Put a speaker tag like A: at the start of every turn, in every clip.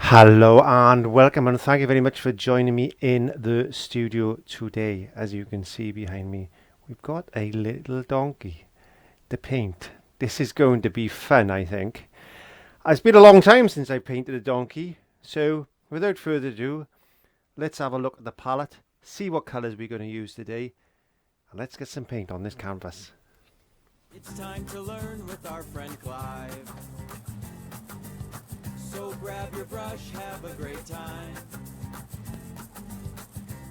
A: Hello and welcome, and thank you very much for joining me in the studio today. As you can see behind me, we've got a little donkey to paint. This is going to be fun, I think. It's been a long time since I painted a donkey, so without further ado, let's have a look at the palette, see what colours we're going to use today, and let's get some paint on this canvas.
B: It's time to learn with our friend Clive. So grab your brush, have a great time.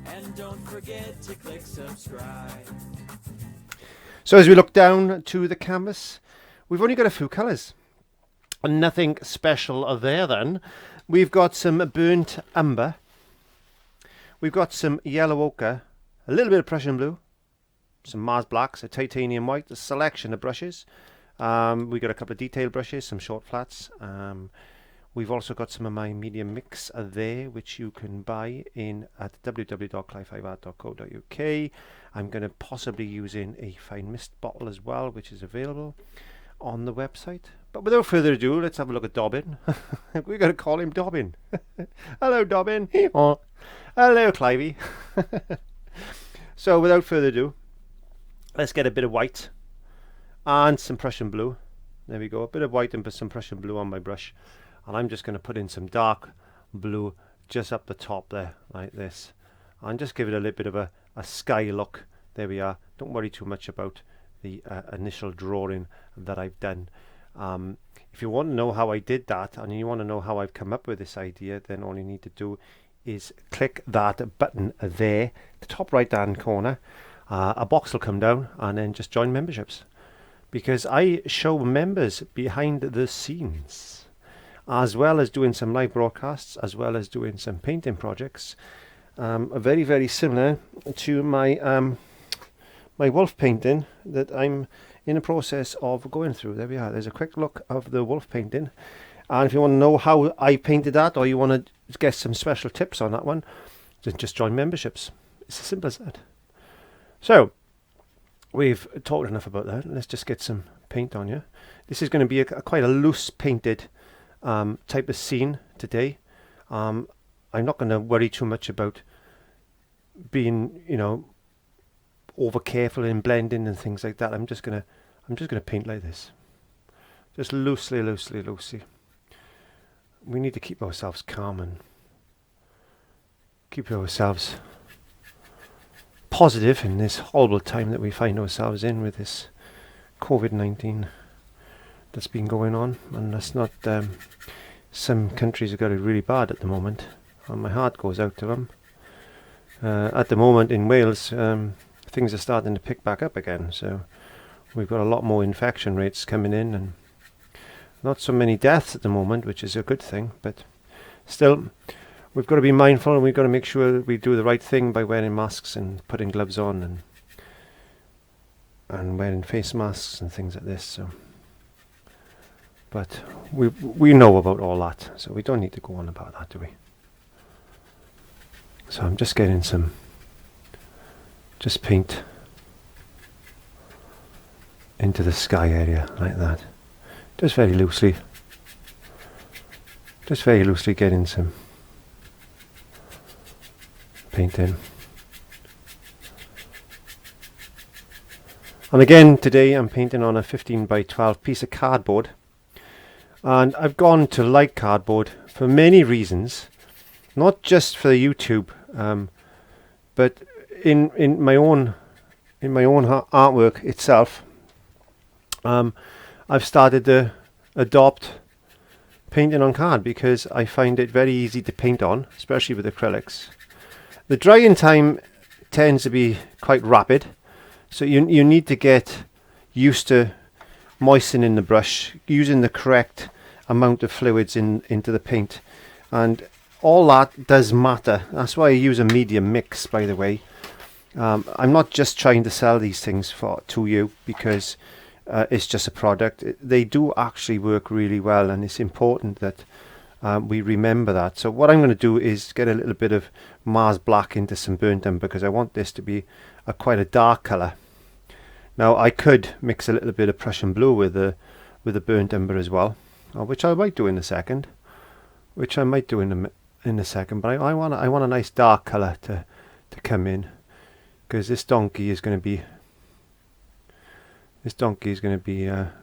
B: And don't forget to click subscribe.
A: So as we look down to the canvas, we've only got a few colours. Nothing special there then. We've got some burnt umber. We've got some yellow ochre, a little bit of Prussian blue, some Mars blacks, a titanium white, a selection of brushes. We've got a couple of detail brushes, some short flats. We've also got some of my medium mix there, which you can buy in at www.clive5art.co.uk. I'm going to possibly use in a fine mist bottle as well, which is available on the website. But without further ado, let's have a look at Dobbin. We're going to call him Dobbin. Hello, Dobbin. Oh. Hello, Clivey. So without further ado, let's get a bit of white and some Prussian blue. There we go, a bit of white and some Prussian blue on my brush. And I'm just going to put in some dark blue just up the top there, like this. And just give it a little bit of a sky look. There we are. Don't worry too much about the initial drawing that I've done. If you want to know how I did that, and you want to know how I've come up with this idea, then all you need to do is click that button there, the top right hand corner. A box will come down, and then just join memberships. Because I show members behind the scenes, as well as doing some live broadcasts, as well as doing some painting projects, very, very similar to my my wolf painting that I'm in the process of going through. There we are. There's a quick look of the wolf painting, and if you want to know how I painted that, or you want to get some special tips on that one, then just join memberships. It's as simple as that. So we've talked enough about that. Let's just get some paint on you. This is going to be quite a loose painted type of scene today. I'm not going to worry too much about being, over careful in blending and things like that. I'm just gonna paint like this, just loosely. We need to keep ourselves calm and keep ourselves positive in this horrible time that we find ourselves in with this COVID-19 that's been going on. And that's not, some countries have got it really bad at the moment, and my heart goes out to them. At the moment in Wales, things are starting to pick back up again, so we've got a lot more infection rates coming in, and not so many deaths at the moment, which is a good thing. But still, we've got to be mindful, and we've got to make sure that we do the right thing by wearing masks and putting gloves on and wearing face masks and things like this. So, but we know about all that, so we don't need to go on about that, do we? So I'm just getting some paint into the sky area like that, just very loosely getting some paint in. And again, today I'm painting on a 15 by 12 piece of cardboard, and I've gone to light cardboard for many reasons, not just for YouTube, but in my own artwork itself. I've started to adopt painting on card because I find it very easy to paint on, especially with acrylics. The drying time tends to be quite rapid, so you need to get used to moistening the brush, using the correct amount of fluids into the paint, and all that does matter. That's why I use a medium mix, by the way. I'm not just trying to sell these things to you because it's just a product. They do actually work really well, and it's important that we remember that. So what I'm going to do is get a little bit of Mars black into some burnt umber, because I want this to be quite a dark colour. Now I could mix a little bit of Prussian blue with the burnt umber as well, which I might do in a second. which I might do in a second. But I want a nice dark colour to come in, because this donkey is going to be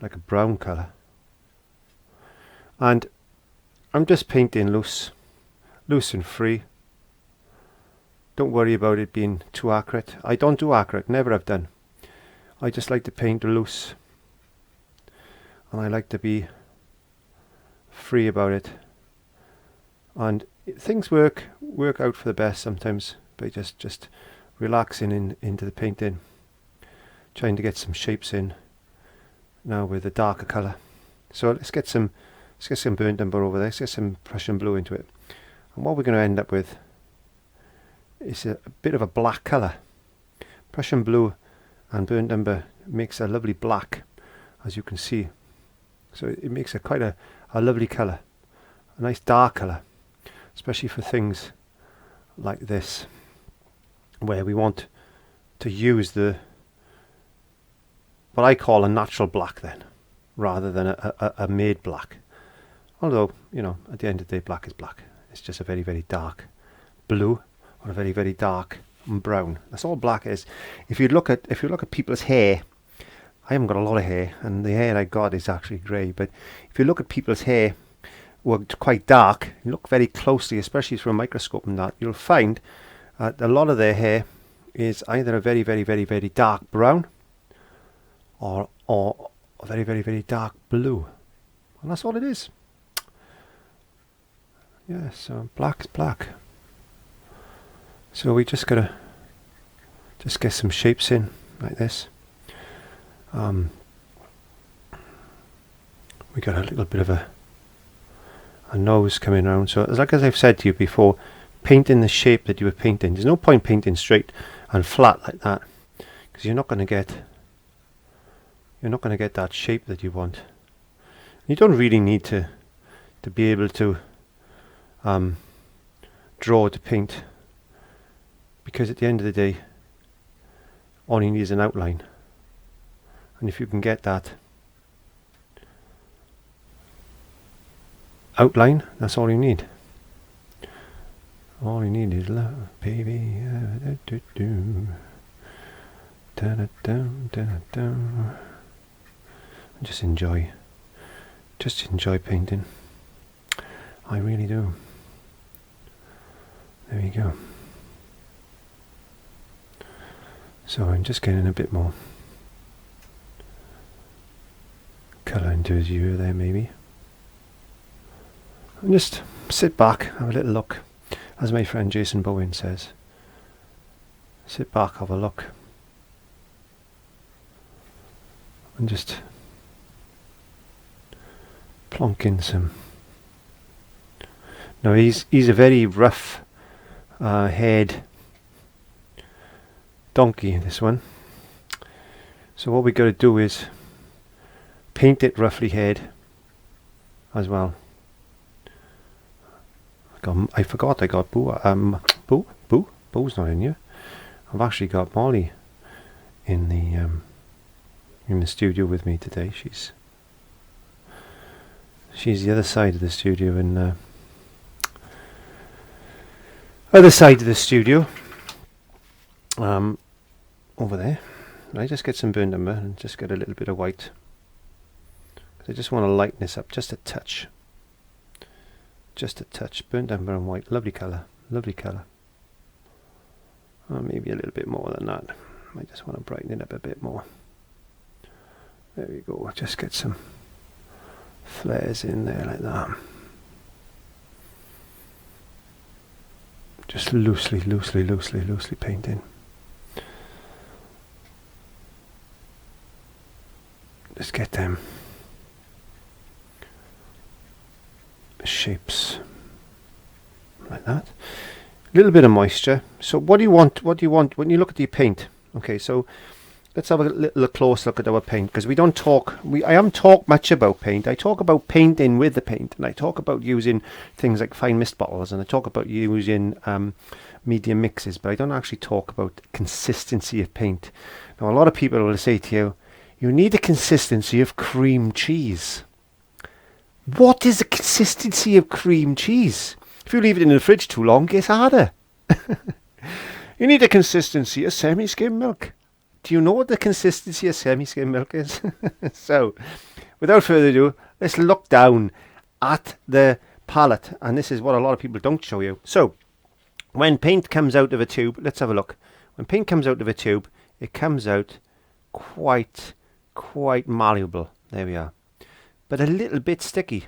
A: like a brown colour, and I'm just painting loose and free. Don't worry about it being too accurate. I don't do accurate, never have done. I just like to paint loose, and I like to be free about it. And things work out for the best sometimes by just relaxing into the painting, trying to get some shapes in now with a darker colour. So let's get some burnt umber over there. Let's get some Prussian blue into it, and what we're going to end up with is a bit of a black colour. Prussian blue and burnt umber makes a lovely black, as you can see. So it makes quite a lovely colour, a nice dark colour, especially for things like this, where we want to use what I call a natural black then, rather than a made black. Although, you know, at the end of the day, black is black. It's just a very, very dark blue or a very, very dark brown. That's all black is. If you look at people's hair, I haven't got a lot of hair, and the hair I got is actually grey. But if you look at people's hair, who are quite dark, you look very closely, especially through a microscope and that, you'll find a lot of their hair is either a very, very, very, very dark brown, or a very, very, very dark blue, and that's all it is. Yeah, so black's black. So we just gotta get some shapes in like this. We got a little bit of a nose coming around. So as I've said to you before, painting the shape that you were painting. There's no point painting straight and flat like that, because you're not going to get that shape that you want. You don't really need to be able to draw to paint, because at the end of the day, all you need is an outline, and if you can get that outline, that's all you need. All you need is love, baby. Just enjoy painting. I really do. There you go. So I'm just getting a bit more colour into his ear there, maybe. And just sit back, have a little look. As my friend Jason Bowen says, sit back, have a look, and just plonk in some. Now he's a very rough haired donkey, this one. So what we got to do is paint it roughly haired as well. I forgot I got Boo. Boo's not in here. I've actually got Molly in the studio with me today. She's the other side of the studio, over there. I just get some burnt umber and just get a little bit of white. I just want to lighten this up just a touch. Just a touch. Burnt umber and white. Lovely colour. Lovely colour. Maybe a little bit more than that. I just want to brighten it up a bit more. There we go. Just get some flares in there like that. Just loosely painting. Just get them shapes like that. A little bit of moisture. So what do you want when you look at your paint? Okay, so let's have a little close look at our paint, because I haven't talked much about paint. I talk about painting with the paint, and I talk about using things like fine mist bottles, and I talk about using medium mixes, but I don't actually talk about consistency of paint. Now a lot of people will say to you, you need the consistency of cream cheese. What is the consistency of cream cheese? If you leave it in the fridge too long, it gets harder. You need the consistency of semi-skim milk. Do you know what the consistency of semi-skim milk is? So, without further ado, let's look down at the palette. And this is what a lot of people don't show you. So, when paint comes out of a tube, let's have a look. When paint comes out of a tube, it comes out quite malleable. There we are. But a little bit sticky.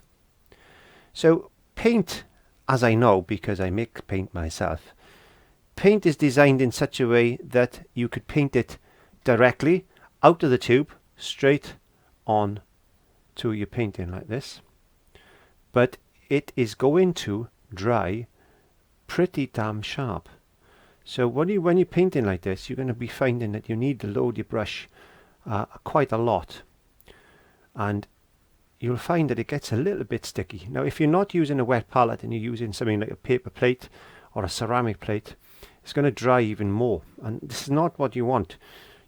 A: So, paint, as I know because I make paint myself, paint is designed in such a way that you could paint it directly out of the tube straight on to your painting like this, but it is going to dry pretty damn sharp. So when you're painting like this, you're going to be finding that you need to load your brush quite a lot, and you'll find that it gets a little bit sticky. Now if you're not using a wet palette and you're using something like a paper plate or a ceramic plate, it's going to dry even more, and this is not what you want.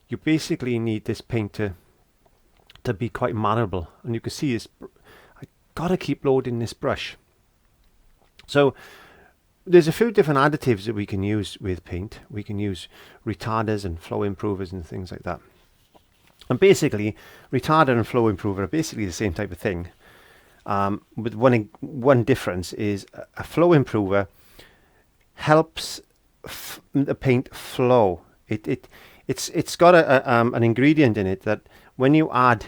A: You basically need this paint to be quite malleable, and you can see this. I gotta keep loading this brush. So there's a few different additives that we can use with paint. We can use retarders and flow improvers and things like that. And basically, retarder and flow improver are basically the same type of thing. With one difference is a flow improver helps the paint flow. It's got an ingredient in it that when you add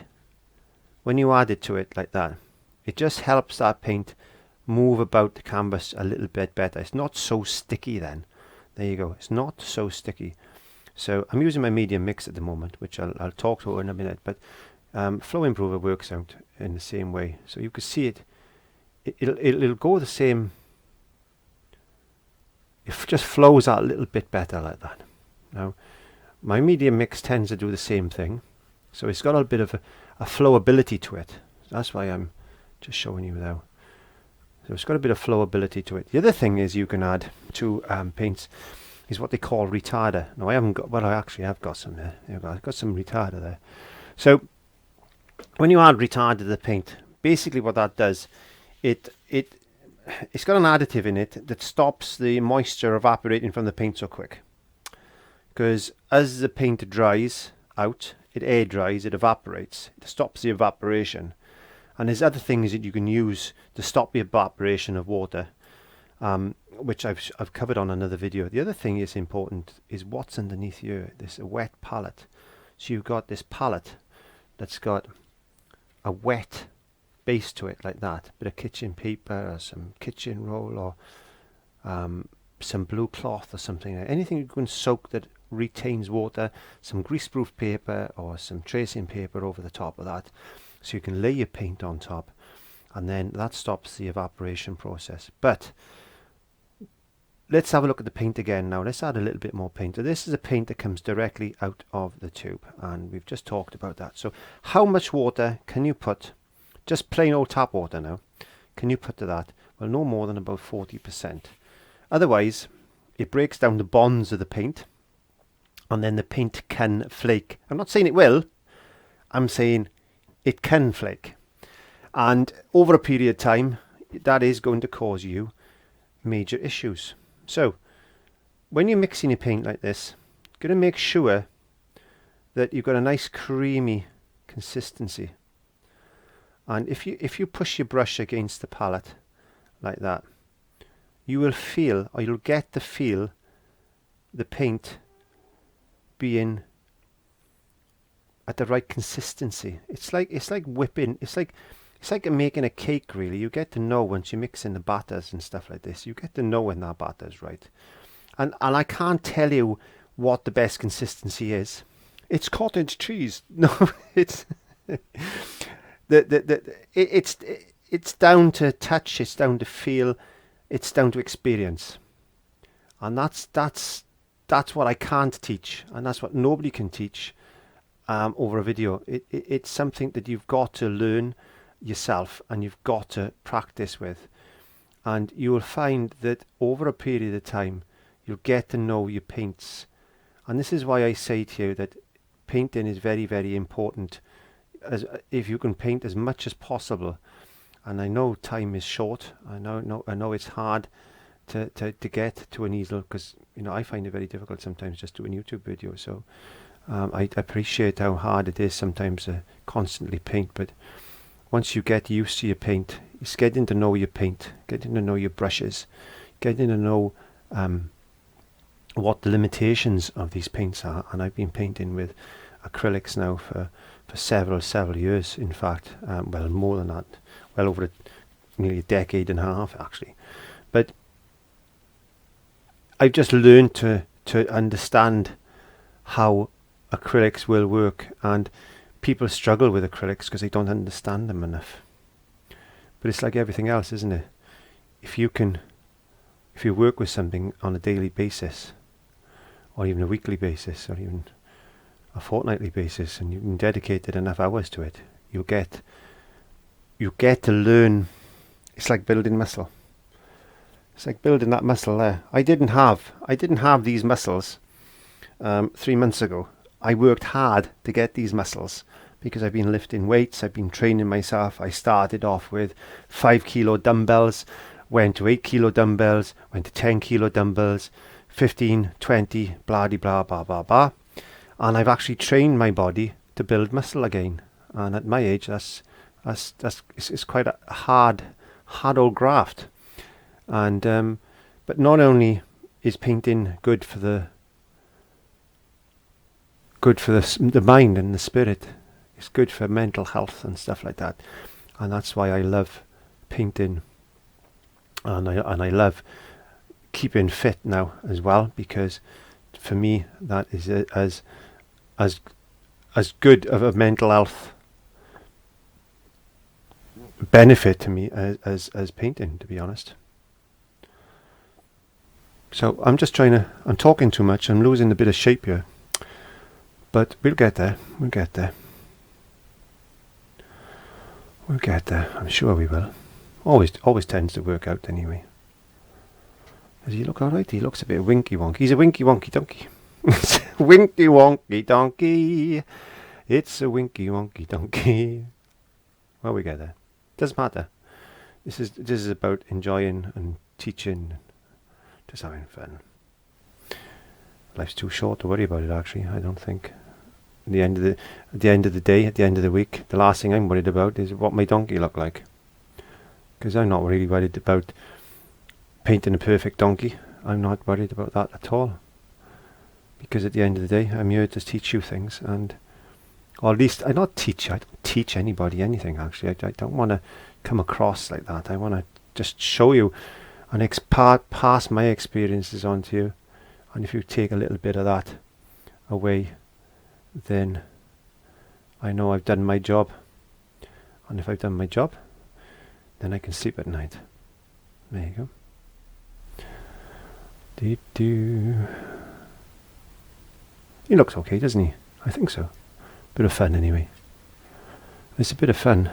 A: it to it like that, it just helps that paint move about the canvas a little bit better. It's not so sticky then. There you go. It's not so sticky. So I'm using my medium mix at the moment, which I'll talk to in a minute. But flow improver works out in the same way. So you can see it'll go the same. It just flows out a little bit better like that. Now, my medium mix tends to do the same thing. So it's got a bit of a flowability to it. That's why I'm just showing you now. So it's got a bit of flowability to it. The other thing is you can add to paints is what they call retarder. Now I haven't got, well I actually have got some there. I've got some retarder there. So when you add retarder to the paint, basically what that does, it's got an additive in it that stops the moisture evaporating from the paint so quick. Because as the paint dries out, it air dries, it evaporates. It stops the evaporation. And there's other things that you can use to stop the evaporation of water, which I've covered on another video. The other thing is important is what's underneath here, this wet palette. So you've got this palette that's got a wet base to it like that, bit of kitchen paper or some kitchen roll or some blue cloth or something. Anything you can soak that retains water, some greaseproof paper or some tracing paper over the top of that. So you can lay your paint on top, and then that stops the evaporation process. But let's have a look at the paint again now. Let's add a little bit more paint. So this is a paint that comes directly out of the tube, and we've just talked about that. So how much water can you put, just plain old tap water now, can you put to that? Well, no more than about 40%. Otherwise, it breaks down the bonds of the paint, and then the paint can flake. I'm not saying it will, I'm saying it can flake, and over a period of time that is going to cause you major issues. So when you're mixing your paint like this, you're going to make sure that you've got a nice creamy consistency, and if you push your brush against the palette like that, you will feel, or you'll get to feel, the paint being at the right consistency. It's like whipping. It's like making a cake, really. You get to know once you mix in the batters and stuff like this. You get to know when that batter's right. And I can't tell you what the best consistency is. It's cottage cheese. No, it's it's down to touch. It's down to feel. It's down to experience. And that's what I can't teach, and that's what nobody can teach. Over a video. It's something that you've got to learn yourself, and you've got to practice with, and you will find that over a period of time you'll get to know your paints. And this is why I say to you that painting is very, very important. As if you can paint as much as possible, and I know time is short. I know it's hard to get to an easel, because I find it very difficult sometimes just doing YouTube videos. So I appreciate how hard it is sometimes to constantly paint, but once you get used to your paint, it's getting to know your paint, getting to know your brushes, getting to know what the limitations of these paints are. And I've been painting with acrylics now for several years, in fact. Well, more than that, well over nearly a decade and a half actually. But I've just learned to understand how acrylics will work, and people struggle with acrylics because they don't understand them enough. But it's like everything else, isn't it? If you work with something on a daily basis, or even a weekly basis, or even a fortnightly basis, and you can dedicate enough hours to it, you get to learn. It's like building muscle. It's like building that muscle there. I didn't have these muscles 3 months ago. I worked hard to get these muscles because I've been lifting weights, I've been training myself. I started off with 5 kilo dumbbells, went to 8 kilo dumbbells, went to 10 kilo dumbbells, 15, 20, blah de blah blah blah blah. And I've actually trained my body to build muscle again. And at my age, it's quite a hard old graft. And but not only is painting good for the mind and the spirit, it's good for mental health and stuff like that. And that's why I love painting, and I love keeping fit now as well, because for me that is as good of a mental health benefit to me as painting, to be honest. So I'm talking too much, I'm losing a bit of shape here, but we'll get there, I'm sure we will. Always tends to work out anyway. Does he look alright? He looks a bit winky wonky. He's a winky wonky donkey. Winky wonky donkey. It's a winky wonky donkey. Well, we get there. Doesn't matter. This is about enjoying and teaching, just having fun. Life's too short to worry about it, actually, I don't think. At the end of the day, at the end of the week, the last thing I'm worried about is what my donkey look like. Because I'm not really worried about painting a perfect donkey. I'm not worried about that at all. Because at the end of the day, I'm here to teach you things, or at least I don't teach anybody anything, actually. I don't want to come across like that. I want to just show you and pass my experiences on to you. And if you take a little bit of that away, then I know I've done my job. And if I've done my job, then I can sleep at night. There you go. He looks okay, doesn't he? I think so. Bit of fun anyway. It's a bit of fun.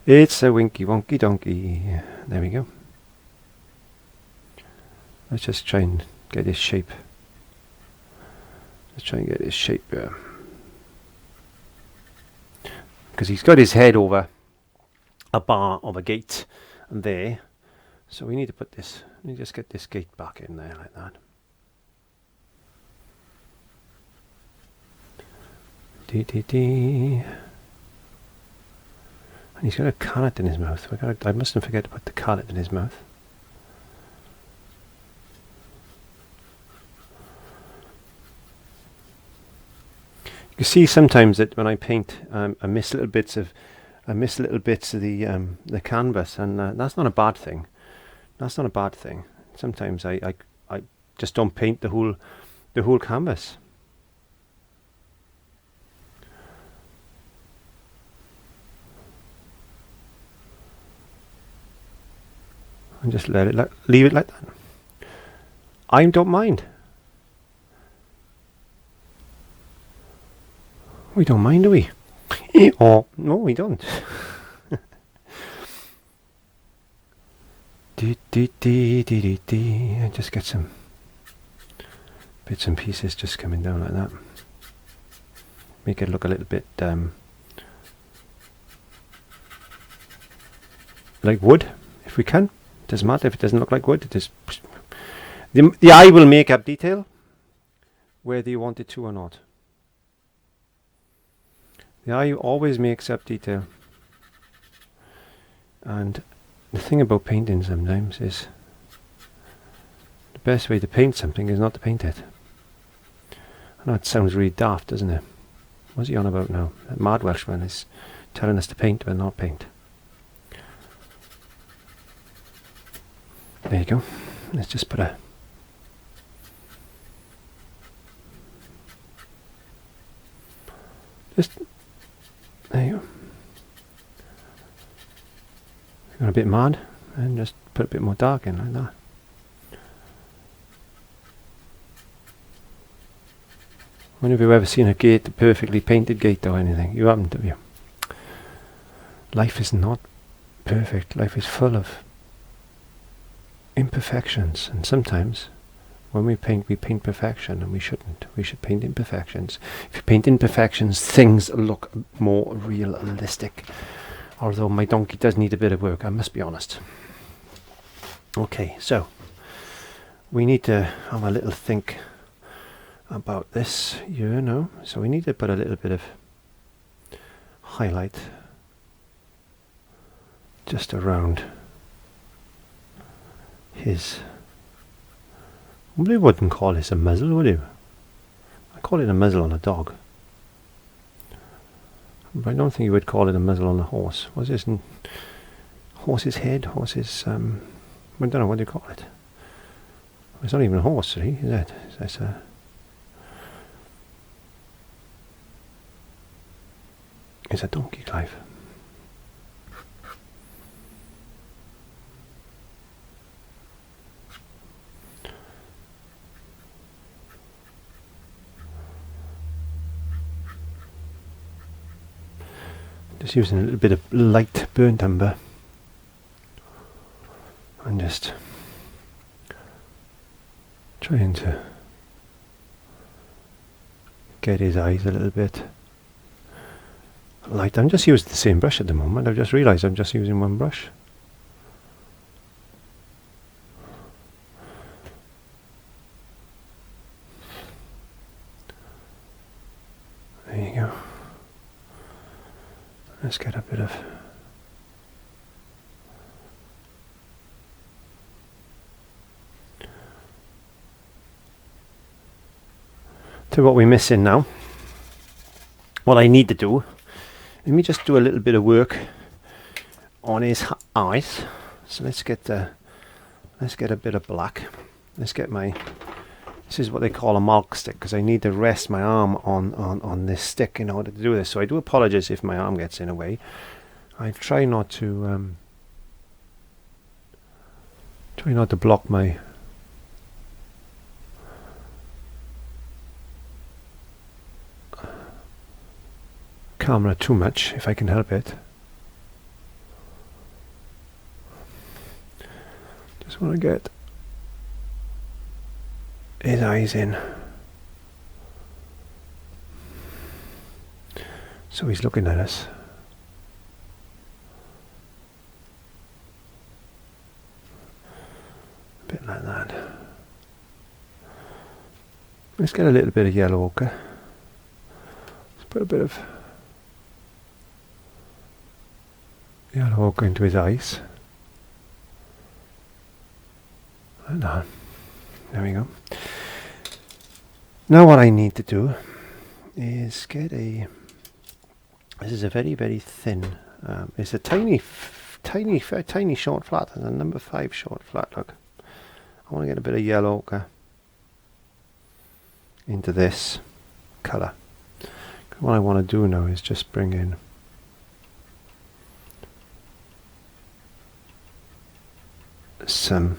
A: It's a winky wonky donkey. There we go. Let's just try and get his shape. Let's try and get his shape there. Because he's got his head over a bar of a gate there. So we need to put this, let me just get this gate back in there like that. And he's got a carrot in his mouth. I mustn't forget to put the carrot in his mouth. You see sometimes that when I paint, I miss little bits of the canvas, and that's not a bad thing. That's not a bad thing. Sometimes I just don't paint the whole canvas. And just leave it like that. I don't mind. We don't mind, do we? Oh, no, we don't. Just get some bits and pieces just coming down like that. Make it look a little bit like wood if we can. Doesn't matter if it doesn't look like wood. It is the eye will make up detail whether you want it to or not. The eye always makes up detail. And the thing about painting sometimes is the best way to paint something is not to paint it. I know it sounds really daft, doesn't it? What's he on about now? That mad Welshman is telling us to paint but not paint. There you go. Let's just put a there you go. Got a bit mad and just put a bit more dark in like that. I wonder if you've ever seen a gate, a perfectly painted gate or anything. You haven't, have you? Life is not perfect. Life is full of imperfections, and sometimes when we paint perfection, and we shouldn't. We should paint imperfections. If you paint imperfections, things look more realistic. Although my donkey does need a bit of work, I must be honest. Okay, so we need to have a little think about this, you know. So we need to put a little bit of highlight just around his. Well, you wouldn't call this a muzzle, would you? I call it a muzzle on a dog. But I don't think you would call it a muzzle on a horse. What's this? Horse's head? Horse's, I don't know, what do you call it? It's not even a horse, really, is it? It's a... It's a donkey, Clive. Just using a little bit of light burnt umber and just trying to get his eyes a little bit light. I'm just using the same brush at the moment. I've just realised I'm just using one brush. There you go. Let's get a bit of to what we're missing now. What I need to do, let me just do a little bit of work on his eyes. So let's get a bit of black. Let's get my, this is what they call a milk stick, because I need to rest my arm on this stick in order to do this. So I do apologize if my arm gets in the way. I try not to block my camera too much if I can help it. Just want to get his eyes in. So he's looking at us. A bit like that. Let's get a little bit of yellow ochre. Let's put a bit of yellow ochre into his eyes. Like that. There we go. Now what I need to do is get a, this is a very, very thin, it's a tiny short flat, and a number 5 short flat, look. I want to get a bit of yellow ochre into this colour. What I want to do now is just bring in some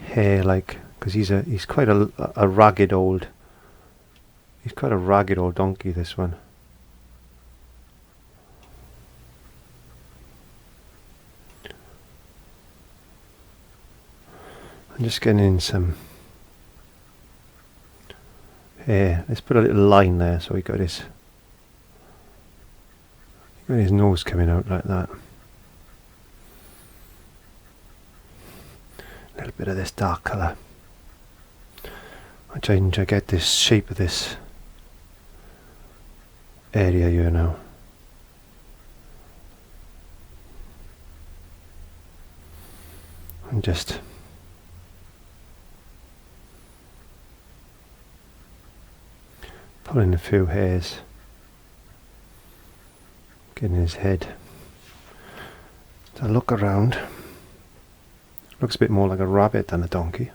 A: hair, like, because he's quite a ragged old, he's quite a ragged old donkey, this one. I'm just getting in some hair. Let's put a little line there so he got his nose coming out like that. little bit of this dark colour. I'm trying to get this shape of this area here now. And just pulling a few hairs, getting his head to look around. Looks a bit more like a rabbit than a donkey.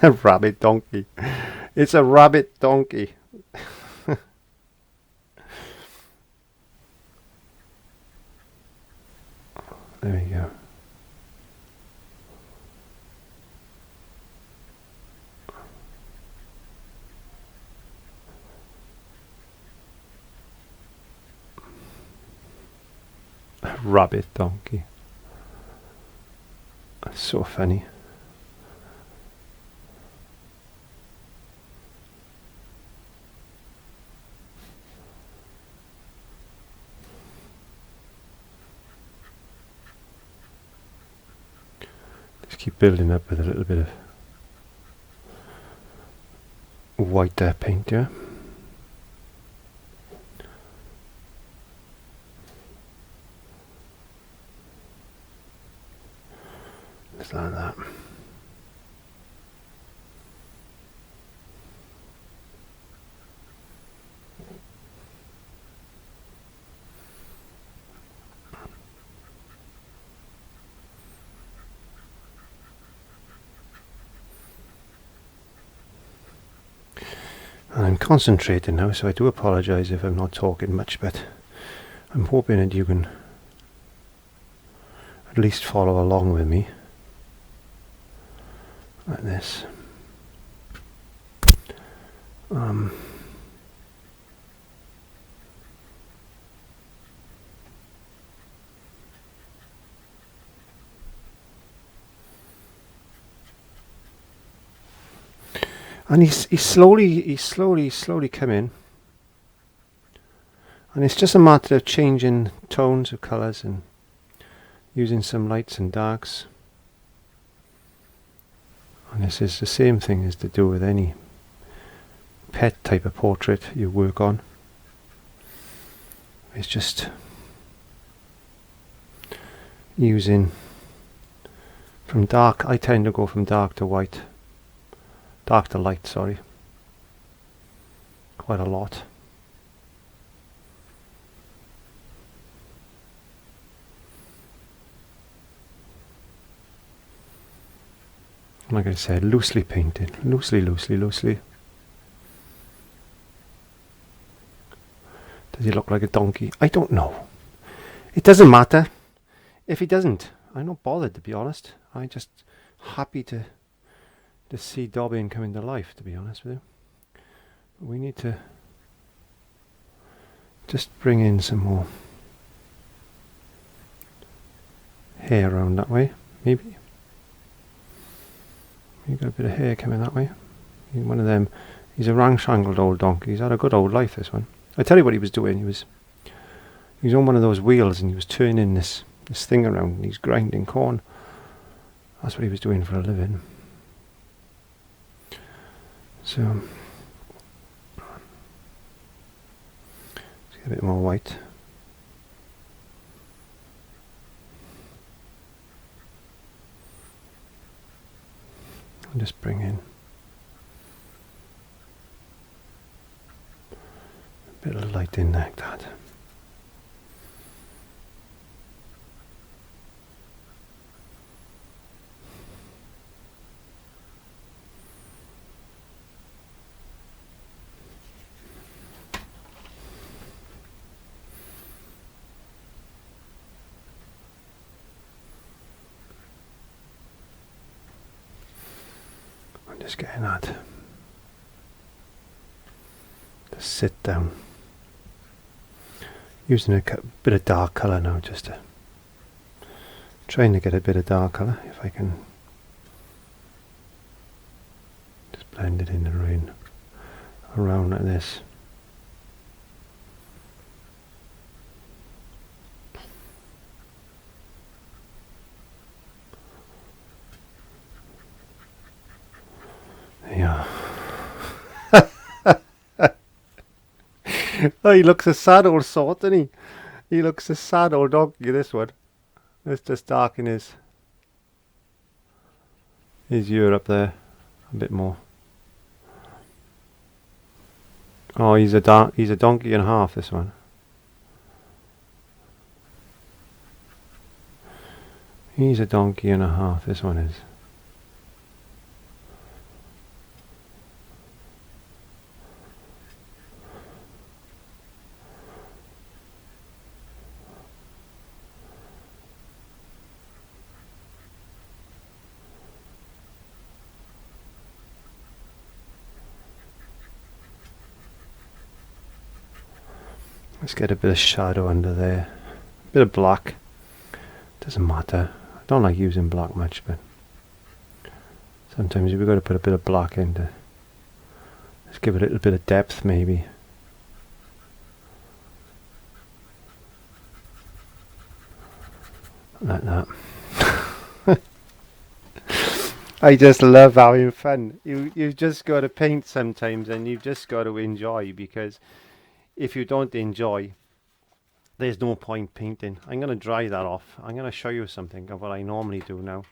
A: A rabbit donkey. It's a rabbit donkey. There we go. A rabbit donkey. That's so funny. Just keep building up with a little bit of white paint here. Just like that. I'm concentrating now, so I do apologise if I'm not talking much, but I'm hoping that you can at least follow along with me like this. And he's slowly coming, and it's just a matter of changing tones of colours and using some lights and darks. And this is the same thing as to do with any pet type of portrait you work on. It's just using from dark. I tend to go from dark to white. Dark to light, sorry. Quite a lot. Like I said, loosely painted. Loosely. Does he look like a donkey? I don't know. It doesn't matter if he doesn't. I'm not bothered, to be honest. I'm just happy to see Dobbin come into life, to be honest with you. We need to just bring in some more hair around that way, maybe. You got a bit of hair coming that way. One of them. He's a ramshackle old donkey. He's had a good old life, this one. I tell you what he was doing. He was on one of those wheels, and he was turning this thing around, and he's grinding corn. That's what he was doing for a living. So let's get a bit more white. And just bring in a bit of light in like that. Just getting that to sit down. Using a bit of dark colour now, just to trying to get a bit of dark colour if I can. Just blend it in the rain around like this. Oh, he looks a sad old sort, doesn't he? He looks a sad old donkey, this one. Let's just darken his ear up there a bit more. Oh, he's a donkey and a half, this one. He's a donkey and a half, this one is. Let's get a bit of shadow under there. A bit of black. Doesn't matter. I don't like using black much, but sometimes we've got to put a bit of black into. Let's give it a little bit of depth, maybe. Like that. I just love having fun. You've just got to paint sometimes, and you've just got to enjoy, because if you don't enjoy, there's no point painting. I'm going to dry that off. I'm going to show you something of what I normally do now.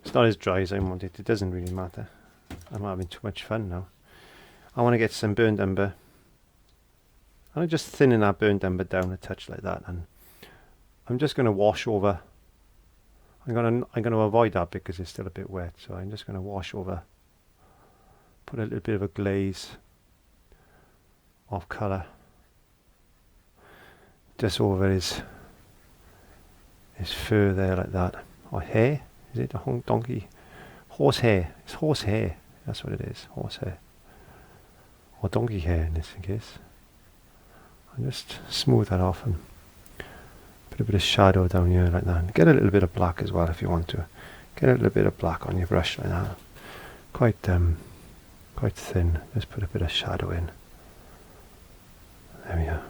A: It's not as dry as I want it. It doesn't really matter. I'm having too much fun now. I want to get some burnt umber. I'm just thinning that burnt umber down a touch like that, and I'm just going to wash over. I'm going to avoid that because it's still a bit wet, so I'm just going to wash over. Put a little bit of a glaze of colour just over his fur there, like that. Or hair? Is it a donkey? Horse hair. It's horse hair. That's what it is. Horse hair. Or donkey hair in this case. I'll just smooth that off and put a bit of shadow down here like that. And get a little bit of black as well if you want to. Get a little bit of black on your brush like that. Quite thin. Just put a bit of shadow in. There we are.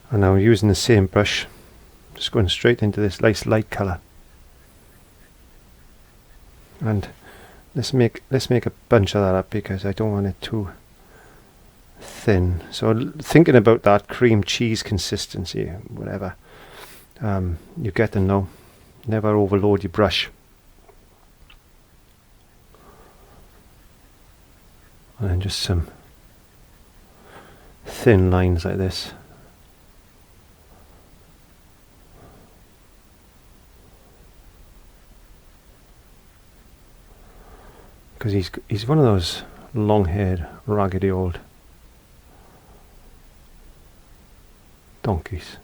A: And now using the same brush, just going straight into this nice light colour. And let's make a bunch of that up because I don't want it too thin. So thinking about that cream cheese consistency, whatever, you get to know. Never overload your brush. And then just some thin lines like this. Because he's one of those long-haired, raggedy old donkeys.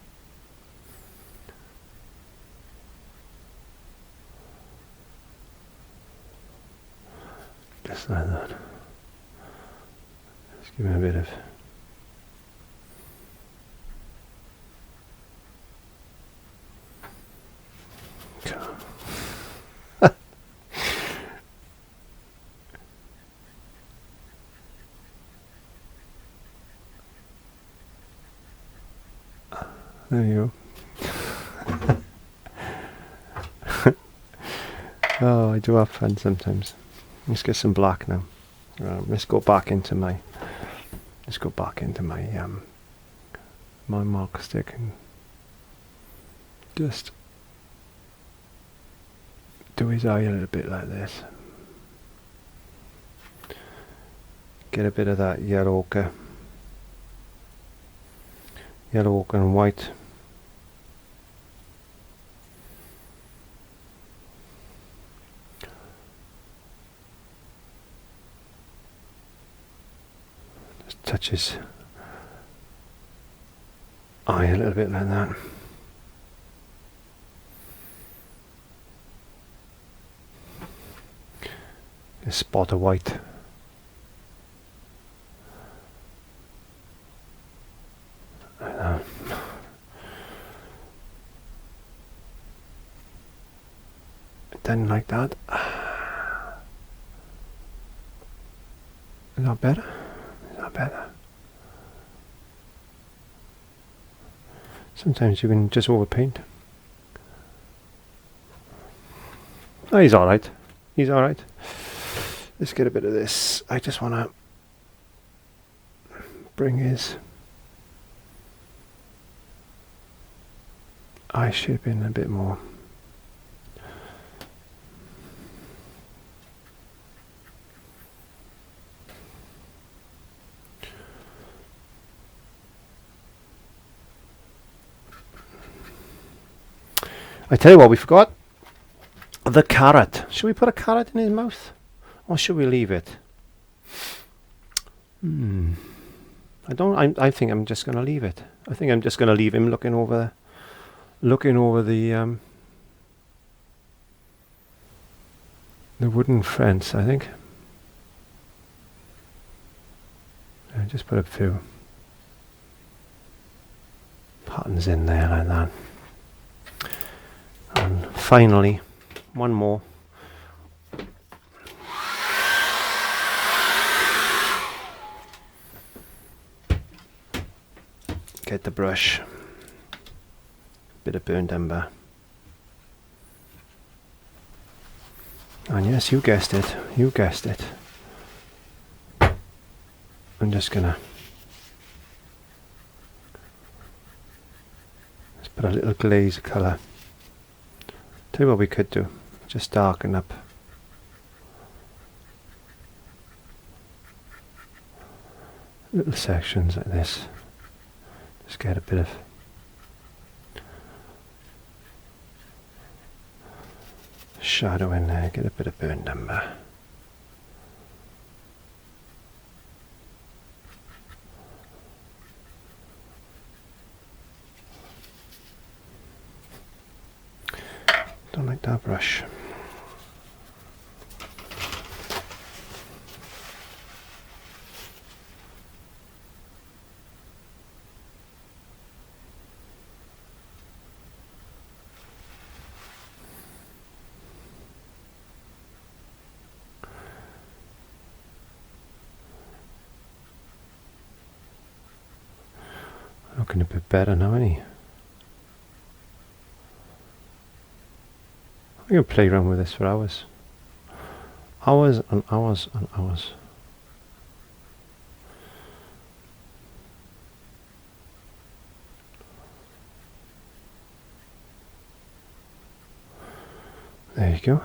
A: Just like that. Let's give him a bit of there you go. Oh, I do have fun sometimes. Let's get some black now. Let's go back into my my marker stick and just do his eye a little bit like this. Get a bit of that yellow ochre and white. Just touch his eye a little bit like that. A spot of white. Like that. Done like that. Is that better? Is that better. Sometimes you can just overpaint. Oh, he's alright. He's alright. Let's get a bit of this. I just want to bring his eye shape in a bit more. I tell you what, we forgot the carrot. Should we put a carrot in his mouth, or should we leave it? I think I'm just going to leave it. I think I'm just going to leave him looking over the wooden fence. I think. I just put a few patterns in there like that. And finally, one more. Get the brush. Bit of burnt umber. And yes, you guessed it. You guessed it. I'm just gonna just put a little glaze colour. Tell you what we could do, just darken up little sections like this. Just get a bit of shadow in there, get a bit of burnt umber. Don't like that brush. Looking a bit better now, isn't he? I can play around with this for hours. Hours and hours and hours. There you go.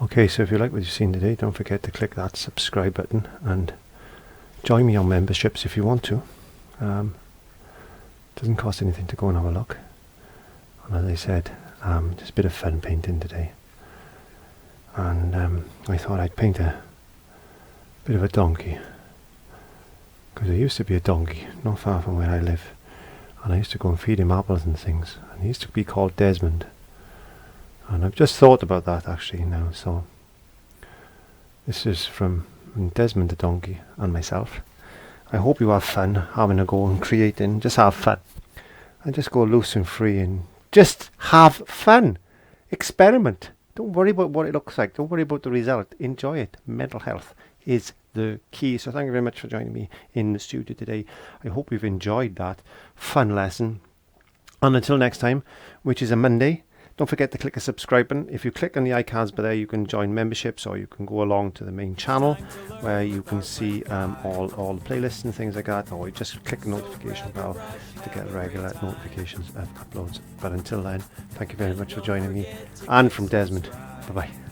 A: Okay, so if you like what you've seen today, don't forget to click that subscribe button and join me on memberships if you want to. Doesn't cost anything to go and have a look. And as I said, just a bit of fun painting today. And I thought I'd paint a bit of a donkey, because there used to be a donkey not far from where I live, and I used to go and feed him apples and things, and he used to be called Desmond. And I've just thought about that actually now, so this is from Desmond the donkey and myself. I hope you have fun having a go and creating. Just have fun and just go loose and free and just have fun. Experiment. Don't worry about what it looks like. Don't worry about the result. Enjoy it. Mental health is the key. So thank you very much for joining me in the studio today. I hope you've enjoyed that fun lesson. And until next time, which is a Monday, don't forget to click the subscribe button. If you click on the icons by there, you can join memberships, or you can go along to the main channel where you can see all the playlists and things like that, or you just click the notification bell to get regular notifications of uploads. But until then, thank you very much for joining me. And from Desmond, bye-bye.